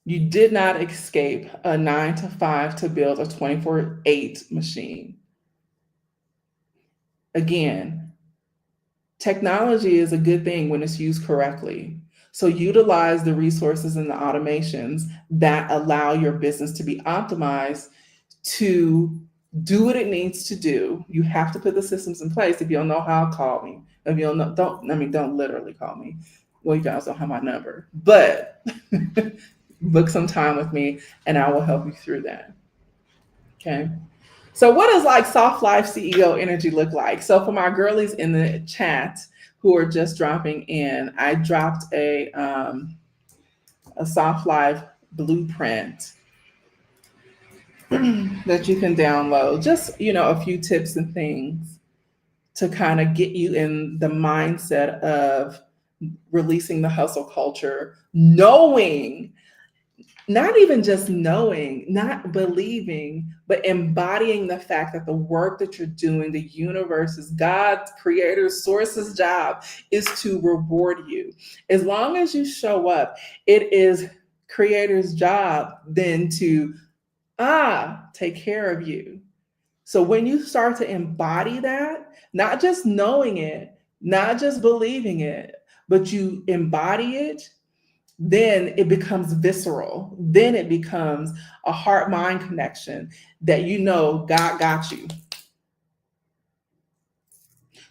Speaker 1: You did not escape a 9 to 5 to build a 24/8 machine. Again, technology is a good thing when it's used correctly. So utilize the resources and the automations that allow your business to be optimized to do what it needs to do. You have to put the systems in place. If you don't know how, call me. If you don't know, don't literally call me. Well, you guys don't have my number, but book some time with me and I will help you through that. Okay. So what does like soft life CEO energy look like? So for my girlies in the chat who are just dropping in, I dropped a soft life blueprint that you can download. Just, a few tips and things to kind of get you in the mindset of releasing the hustle culture, knowing, not even just knowing, not believing, but embodying the fact that the work that you're doing, the universe is God's creator, source's job is to reward you. As long as you show up, it is creator's job then to take care of you. So when you start to embody that, not just knowing it, not just believing it, but you embody it, then it becomes visceral. Then it becomes a heart-mind connection that God got you.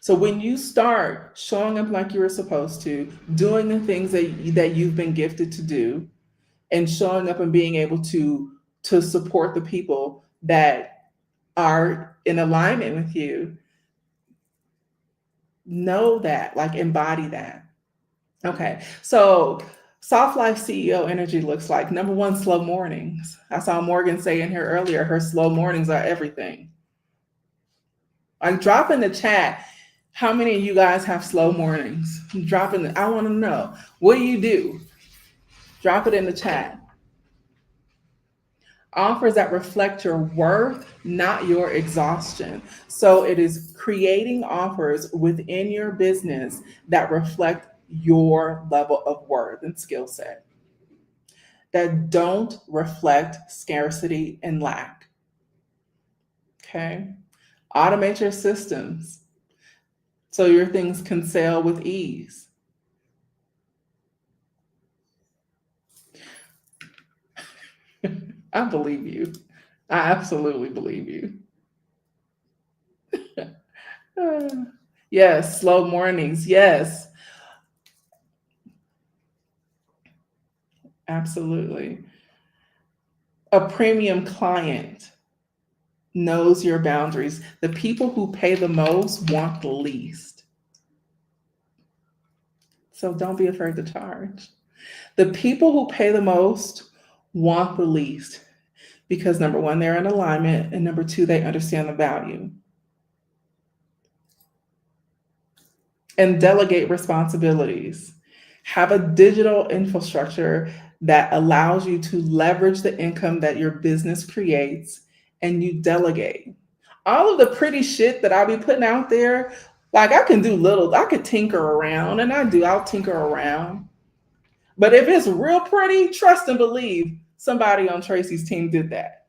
Speaker 1: So when you start showing up like you were supposed to, doing the things that you've been gifted to do, and showing up and being able to support the people that are in alignment with you, know that, like embody that. Okay, so soft life CEO energy looks like number one, slow mornings. I saw Morgan say in here earlier, her slow mornings are everything. Like drop in the chat, how many of you guys have slow mornings? I want to know, what do you do? Drop it in the chat. Offers that reflect your worth, not your exhaustion. So it is creating offers within your business that reflect your level of worth and skill set, that don't reflect scarcity and lack. Okay. Automate your systems so your things can sell with ease. I believe you. I absolutely believe you. Uh, yes, slow mornings. Yes, absolutely. A premium client knows your boundaries. The people who pay the most want the least. So don't be afraid to charge. The people who pay the most want the least because number one, they're in alignment, and number two, they understand the value. And delegate responsibilities. Have a digital infrastructure that allows you to leverage the income that your business creates, and you delegate. All of the pretty shit that I'll be putting out there, like I can do little, I could tinker around, and I'll tinker around. But if it's real pretty, trust and believe somebody on Tracie's team did that.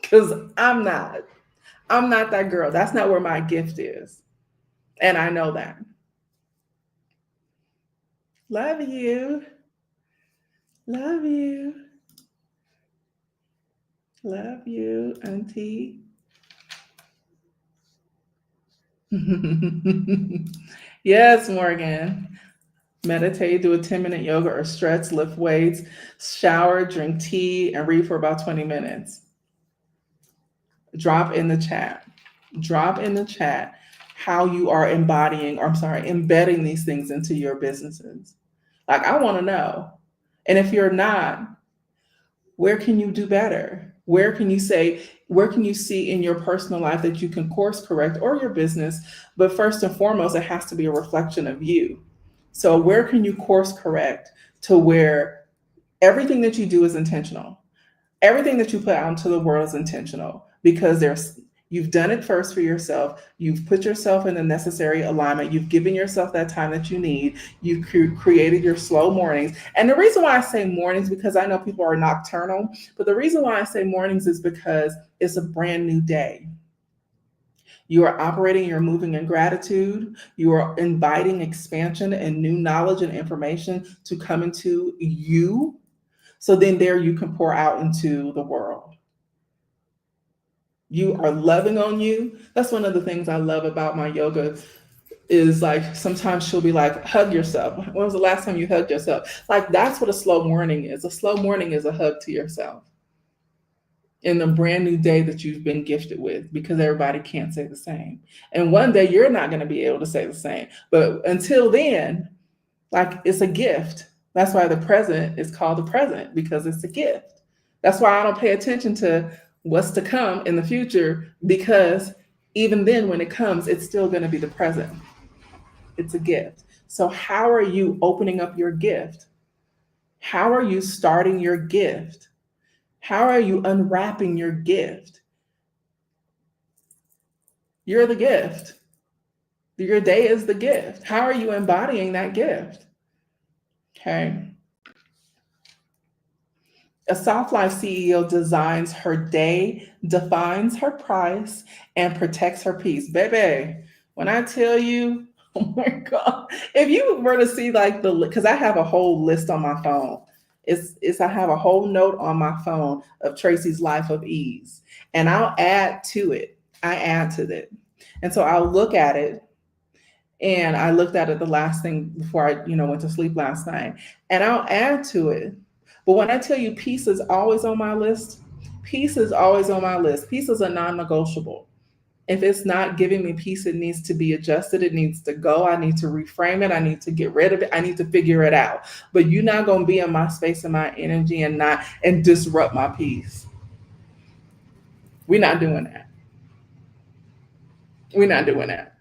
Speaker 1: Because I'm not that girl. That's not where my gift is. And I know that. Love you. Love you. Love you, Auntie. Yes, Morgan. Meditate, do a 10-minute yoga or stretch, lift weights, shower, drink tea, and read for about 20 minutes. Drop in the chat. Drop in the chat how you are embedding these things into your businesses. Like, I want to know. And if you're not, where can you do better? Where can you see in your personal life that you can course correct, or your business? But first and foremost, it has to be a reflection of you. So where can you course correct to where everything that you do is intentional? Everything that you put out into the world is intentional because you've done it first for yourself. You've put yourself in the necessary alignment. You've given yourself that time that you need. You've created your slow mornings. And the reason why I say mornings, because I know people are nocturnal, but the reason why I say mornings is because it's a brand new day. You are operating, you're moving in gratitude. You are inviting expansion and new knowledge and information to come into you. So then there you can pour out into the world. You are loving on you. That's one of the things I love about my yoga is like sometimes she'll be like, hug yourself. When was the last time you hugged yourself? Like that's what a slow morning is. A slow morning is a hug to yourself in the brand new day that you've been gifted with, because everybody can't say the same. And one day you're not going to be able to say the same. But until then, like it's a gift. That's why the present is called the present, because it's a gift. That's why I don't pay attention to what's to come in the future, because even then when it comes, it's still going to be the present. It's a gift. So how are you opening up your gift? How are you starting your gift? How are you unwrapping your gift? You're the gift. Your day is the gift. How are you embodying that gift? Okay. A soft life CEO designs her day, defines her price, and protects her peace. Baby, when I tell you, oh my God, if you were to see like because I have a whole list on my phone. I have a whole note on my phone of Tracie's life of ease, and I'll add to it. I add to it. And so I'll look at it, and I looked at it the last thing before I, went to sleep last night, and I'll add to it. But when I tell you peace is always on my list, peace is always on my list. Peace is a non-negotiable. If it's not giving me peace, it needs to be adjusted. It needs to go. I need to reframe it. I need to get rid of it. I need to figure it out. But you're not going to be in my space and my energy and disrupt my peace. We're not doing that. We're not doing that.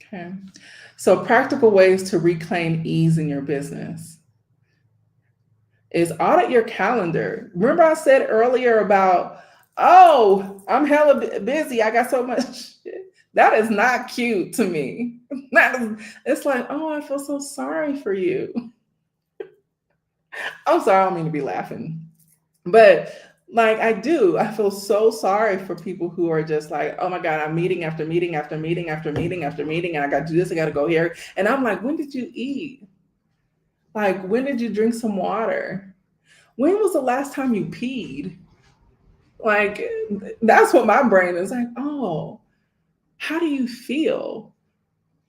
Speaker 1: Okay. So practical ways to reclaim ease in your business is audit your calendar. Remember I said earlier about, oh, I'm hella busy. I got so much shit. That is not cute to me. It's like, oh, I feel so sorry for you. I'm sorry, I don't mean to be laughing. But like I do, I feel so sorry for people who are just like, oh my God, I'm meeting after meeting after meeting after meeting after meeting, and I got to do this, I got to go here. And I'm like, when did you eat? Like, when did you drink some water? When was the last time you peed? Like, that's what my brain is like, oh, how do you feel?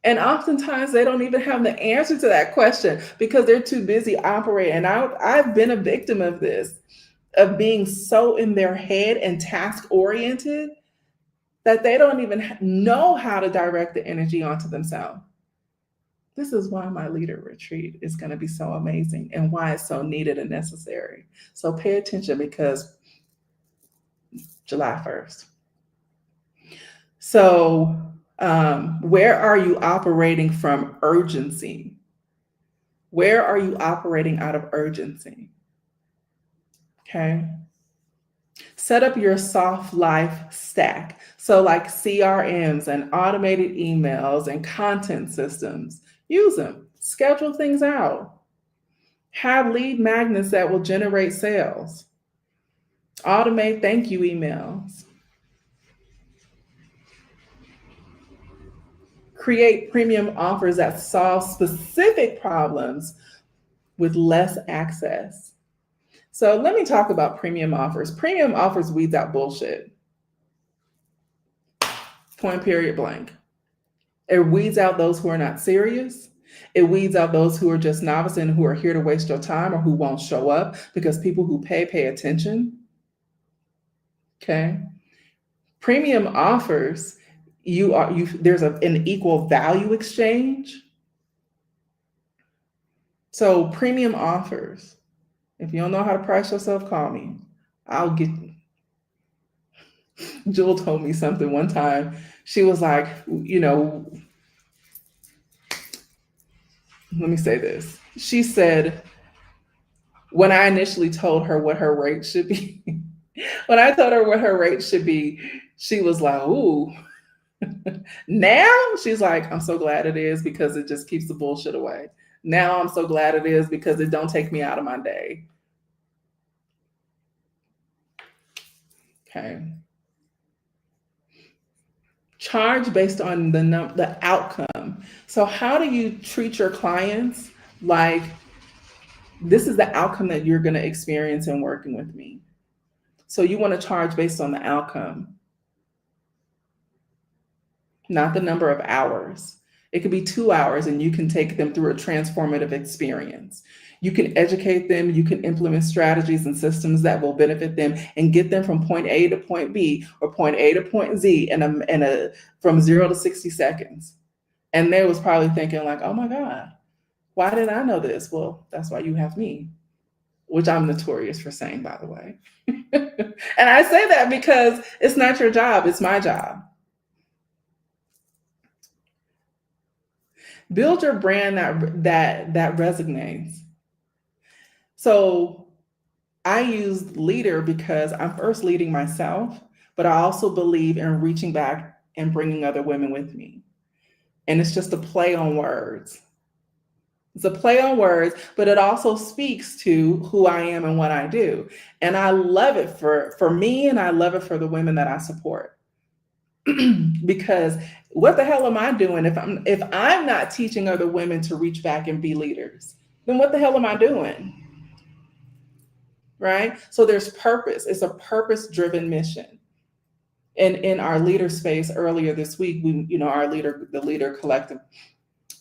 Speaker 1: And oftentimes they don't even have the answer to that question because they're too busy operating. And I've been a victim of this, of being so in their head and task oriented that they don't even know how to direct the energy onto themselves. This is why my leader retreat is going to be so amazing and why it's so needed and necessary. So pay attention because July 1st. So, where are you operating from urgency? Where are you operating out of urgency? Okay. Set up your soft life stack. So, like CRMs and automated emails and content systems, use them. Schedule things out. Have lead magnets that will generate sales. Automate thank you emails. Create premium offers that solve specific problems with less access. So let me talk about premium offers. Premium offers weeds out bullshit. Point period blank. It weeds out those who are not serious. It weeds out those who are just novice and who are here to waste your time or who won't show up because people who pay attention. Okay. Premium offers, there's an equal value exchange. So premium offers. If you don't know how to price yourself, call me. I'll get Jewel told me something one time. She was like, let me say this. She said, when I initially told her what her rate should be, when I told her what her rate should be, she was like, ooh. Now she's like, I'm so glad it is because it just keeps the bullshit away. Now I'm so glad it is because it don't take me out of my day. Okay. Charge based on the outcome. So how do you treat your clients like this is the outcome that you're going to experience in working with me? So you want to charge based on the outcome, not the number of hours. It could be 2 hours and you can take them through a transformative experience. You can educate them, you can implement strategies and systems that will benefit them and get them from point A to point B or point A to point Z from 0 to 60 seconds. And they was probably thinking like, oh my God, why didn't I know this? Well, that's why you have me, which I'm notorious for saying, by the way. And I say that because it's not your job, it's my job. Build your brand that resonates. So I use leader because I'm first leading myself, but I also believe in reaching back and bringing other women with me. And it's just a play on words. It's a play on words, but it also speaks to who I am and what I do. And I love it for me, and I love it for the women that I support. Because what the hell am I doing if I'm not teaching other women to reach back and be leaders? Then what the hell am I doing? Right? So there's purpose. It's a purpose-driven mission. And in our leader space earlier this week, the leader collective,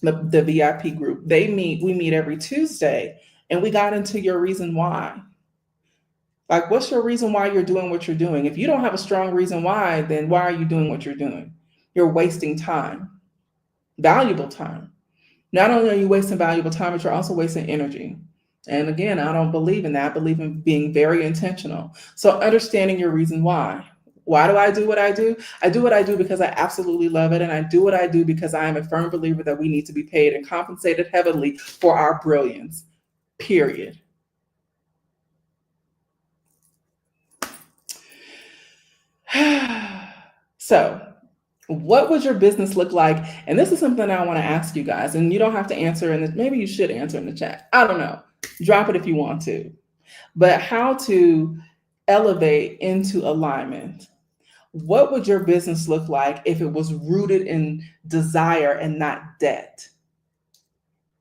Speaker 1: the VIP group, we meet every Tuesday, and we got into your reason why. Like, what's your reason why you're doing what you're doing? If you don't have a strong reason why, then why are you doing what you're doing? You're wasting time, valuable time. Not only are you wasting valuable time, but you're also wasting energy. And again, I don't believe in that. I believe in being very intentional. So understanding your reason why. Why do I do what I do? I do what I do because I absolutely love it. And I do what I do because I am a firm believer that we need to be paid and compensated heavily for our brilliance, period. So, what would your business look like? And this is something I want to ask you guys, and you don't have to answer maybe you should answer in the chat. I don't know. Drop it if you want to. But how to elevate into alignment. What would your business look like if it was rooted in desire and not debt?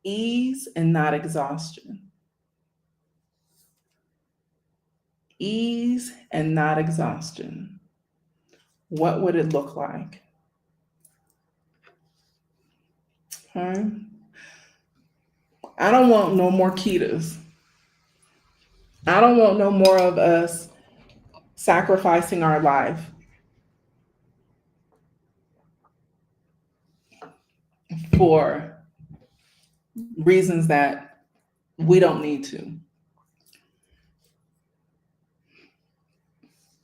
Speaker 1: Ease and not exhaustion. Ease and not exhaustion. What would it look like? Okay. I don't want no more Ketas. I don't want no more of us sacrificing our life for reasons that we don't need to.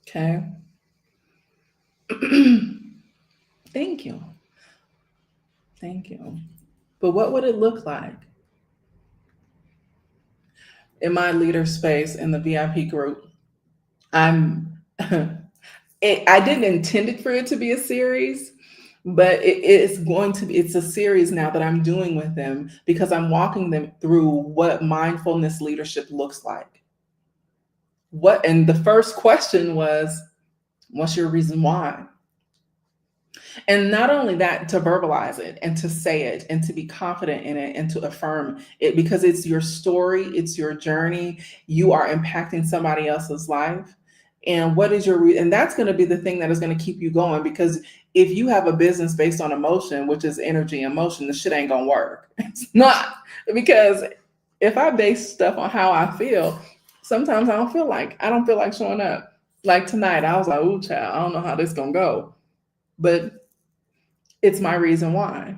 Speaker 1: Okay. Thank you. Thank you. But what would it look like in my leader space in the VIP group? I'm I didn't intend it for it to be a series, but it's going to be, it's a series now that I'm doing with them because I'm walking them through what mindfulness leadership looks like. What, and the first question was, what's your reason why? And not only that, to verbalize it and to say it and to be confident in it and to affirm it because it's your story, it's your journey. You are impacting somebody else's life. And what is your, and that's going to be the thing that is going to keep you going because if you have a business based on emotion, which is energy and motion, the shit ain't going to work. It's not because if I base stuff on how I feel, sometimes I don't feel like showing up. Like tonight, I was like, ooh, child, I don't know how this going to go. But it's my reason why.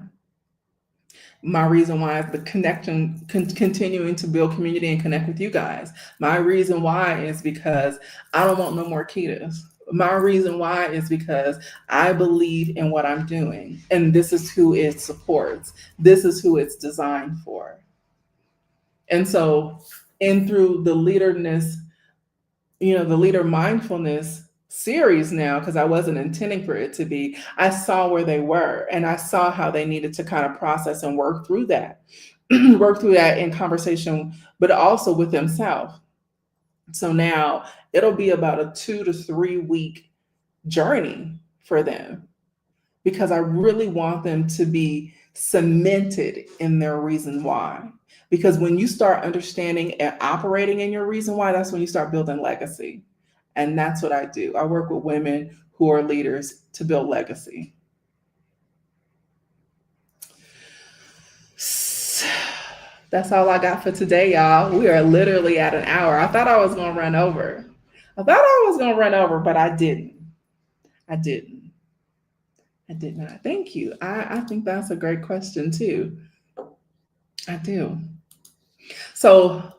Speaker 1: My reason why is the connection, continuing to build community and connect with you guys. My reason why is because I don't want no more Ketas. My reason why is because I believe in what I'm doing. And this is who it supports. This is who it's designed for. And so, and through the leaderness, the leader mindfulness series now, because I wasn't intending for it to be, I saw where they were and I saw how they needed to kind of process and work through that, work through that in conversation, but also with themselves. So now it'll be about a 2 to 3 week journey for them because I really want them to be cemented in their reason why. Because when you start understanding and operating in your reason why, that's when you start building legacy. And that's what I do. I work with women who are leaders to build legacy. That's all I got for today, y'all. We are literally at an hour. I thought I was going to run over. But I didn't. I did not. Thank you. I think that's a great question too. I do. So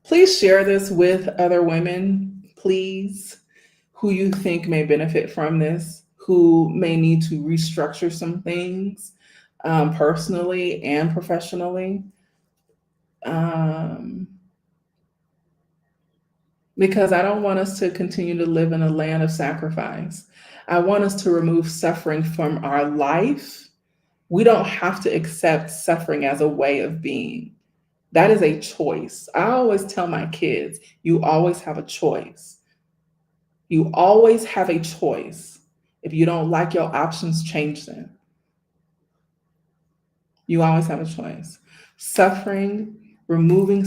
Speaker 1: please share this with other women, please, who you think may benefit from this, who may need to restructure some things personally and professionally. Because I don't want us to continue to live in a land of sacrifice. I want us to remove suffering from our life. We don't have to accept suffering as a way of being. That is a choice. I always tell my kids, you always have a choice. You always have a choice. If you don't like your options, change them. You always have a choice. Removing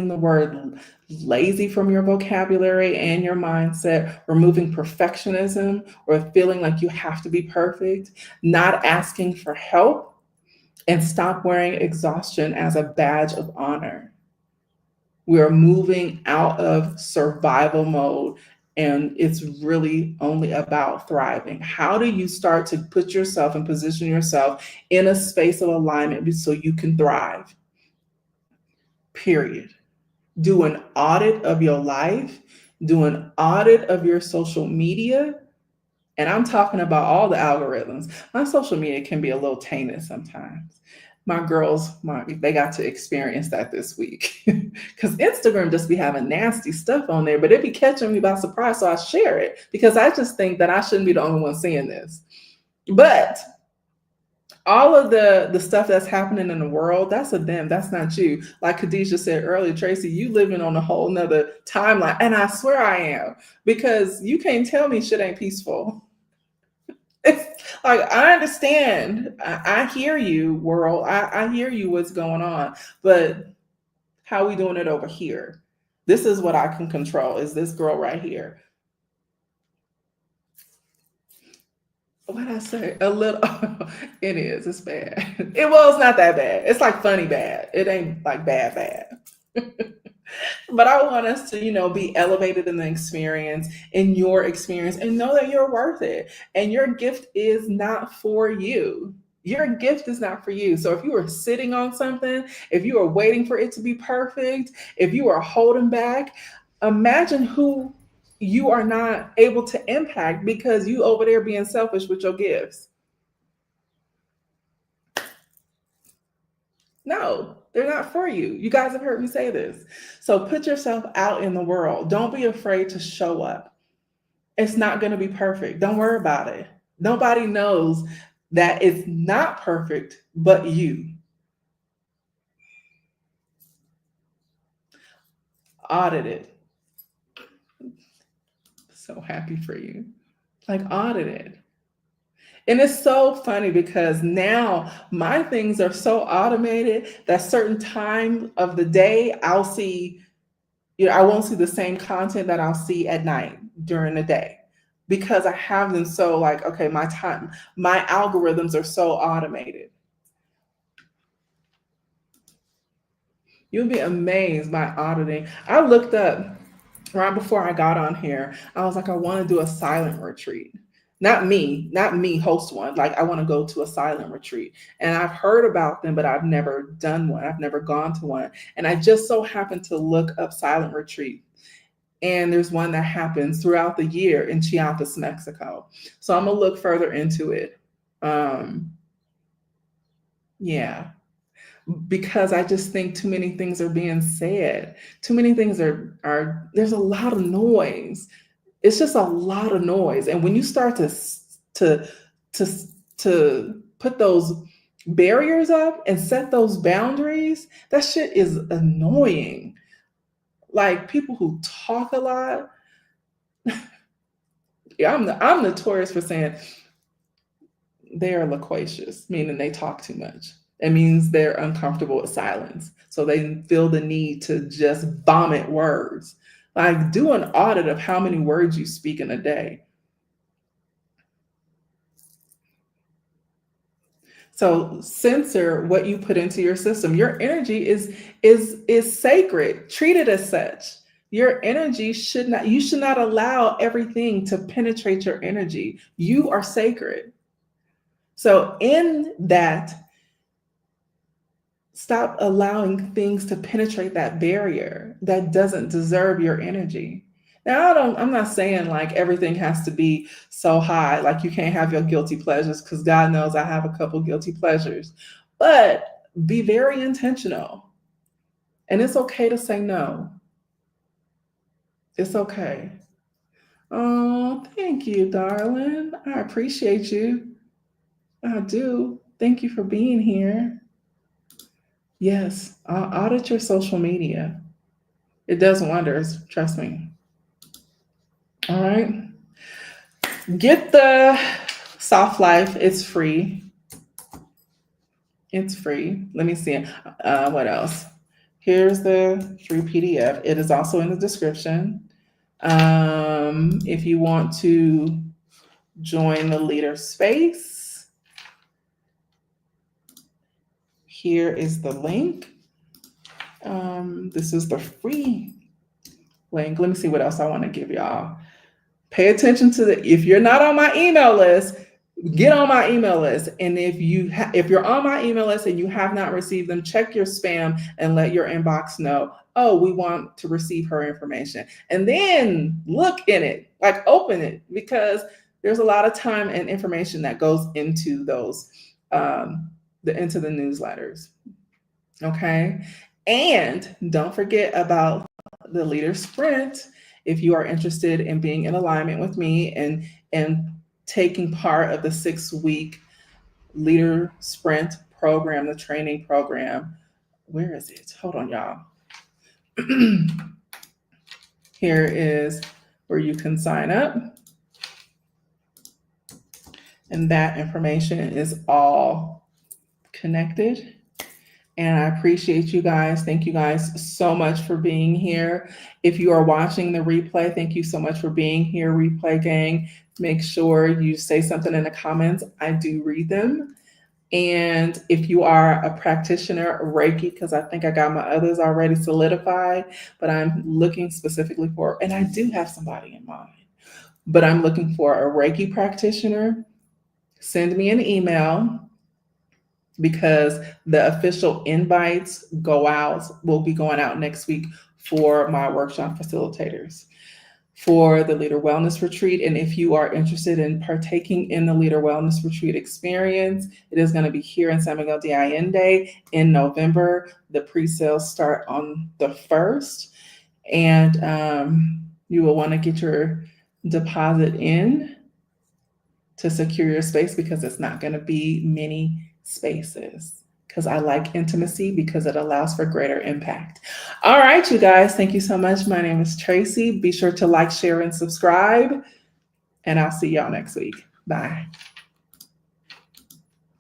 Speaker 1: the word lazy from your vocabulary and your mindset, removing perfectionism or feeling like you have to be perfect, not asking for help, and stop wearing exhaustion as a badge of honor. We are moving out of survival mode, and it's really only about thriving. How do you start to put yourself and position yourself in a space of alignment so you can thrive? Period. Do an audit of your life, do an audit of your social media. And I'm talking about all the algorithms. My social media can be a little tainted sometimes. My girls, they got to experience that this week because Instagram just be having nasty stuff on there, but it be catching me by surprise. So I share it because I just think that I shouldn't be the only one seeing this. But All of the stuff that's happening in the world, that's a them, that's not you. Like Khadijah said earlier, Tracie, you living on a whole nother timeline, and I swear I am, because you can't tell me shit ain't peaceful. It's like, I understand, I hear you, world, I hear you, what's going on, but how we doing it over here? This is what I can control, is this girl right here. What I say? A little. It is. It's bad. It's not that bad. It's like funny bad. It ain't like bad bad. But I want us to, be elevated in the experience, in your experience, and know that you're worth it. And your gift is not for you. Your gift is not for you. So if you are sitting on something, if you are waiting for it to be perfect, if you are holding back, imagine who you are not able to impact because you over there being selfish with your gifts. No, they're not for you. You guys have heard me say this. So put yourself out in the world. Don't be afraid to show up. It's not going to be perfect. Don't worry about it. Nobody knows that it's not perfect but you. Audit it. So happy for you. Like, audit it. And it's so funny because now my things are so automated that certain time of the day I'll see, I won't see the same content that I'll see at night during the day because I have them so like, okay, my algorithms are so automated. You'll be amazed by auditing. I looked up right before I got on here. I was like, I want to do a silent retreat. Not me host one. Like, I want to go to a silent retreat. And I've heard about them, but I've never done one. I've never gone to one. And I just so happened to look up silent retreat. And there's one that happens throughout the year in Chiapas, Mexico. So I'm gonna look further into it. Yeah, because I just think too many things are being said. Too many things are there's a lot of noise. It's just a lot of noise. And when you start to to to put those barriers up and set those boundaries, that shit is annoying. Like, people who talk a lot. Yeah, I'm notorious for saying they are loquacious, meaning they talk too much. It means they're uncomfortable with silence. So they feel the need to just vomit words. Like, do an audit of how many words you speak in a day. So censor what you put into your system. Your energy is sacred. Treat it as such. Your energy you should not allow everything to penetrate your energy. You are sacred. So in that, stop allowing things to penetrate that barrier that doesn't deserve your energy. Now, I'm not saying like everything has to be so high, like you can't have your guilty pleasures, because God knows I have a couple guilty pleasures. But be very intentional. And it's okay to say no. It's okay. Oh, thank you, darling. I appreciate you. I do. Thank you for being here. Yes, audit your social media. It does wonders, trust me. All right. Get the Soft Life. It's free. It's free. Let me see. What else? Here's the free PDF. It is also in the description. If you want to join the leader space, here is the link. This is the free link. Let me see what else I want to give y'all. Pay attention to if you're not on my email list, get on my email list. And if you're on my email list and you have not received them, check your spam and let your inbox know, oh, we want to receive her information. And then look in it, like open it, because there's a lot of time and information that goes into those, into the newsletters. Okay. And don't forget about the Leader Sprint. If you are interested in being in alignment with me and taking part of the 6-week Leader Sprint program, the training program. Where is it? Hold on, y'all. Here is where you can sign up. And that information is all connected. And I appreciate you guys. Thank you guys so much for being here. If you are watching the replay, thank you so much for being here, replay gang. Make sure you say something in the comments. I do read them. And if you are a practitioner of Reiki, because I think I got my others already solidified, but I'm looking specifically for, and I do have somebody in mind, but I'm looking for a Reiki practitioner, send me an email, because the official invites will be going out next week for my workshop facilitators for the Leader Wellness Retreat. And if you are interested in partaking in the Leader Wellness Retreat experience, it is going to be here in San Miguel de Allende in November. The pre-sales start on the 1st, and you will want to get your deposit in to secure your space, because it's not going to be many spaces, because I like intimacy, because it allows for greater impact. All right, you guys, thank you so much. My name is Tracie. Be sure to like, share, and subscribe, and I'll see y'all next week. Bye.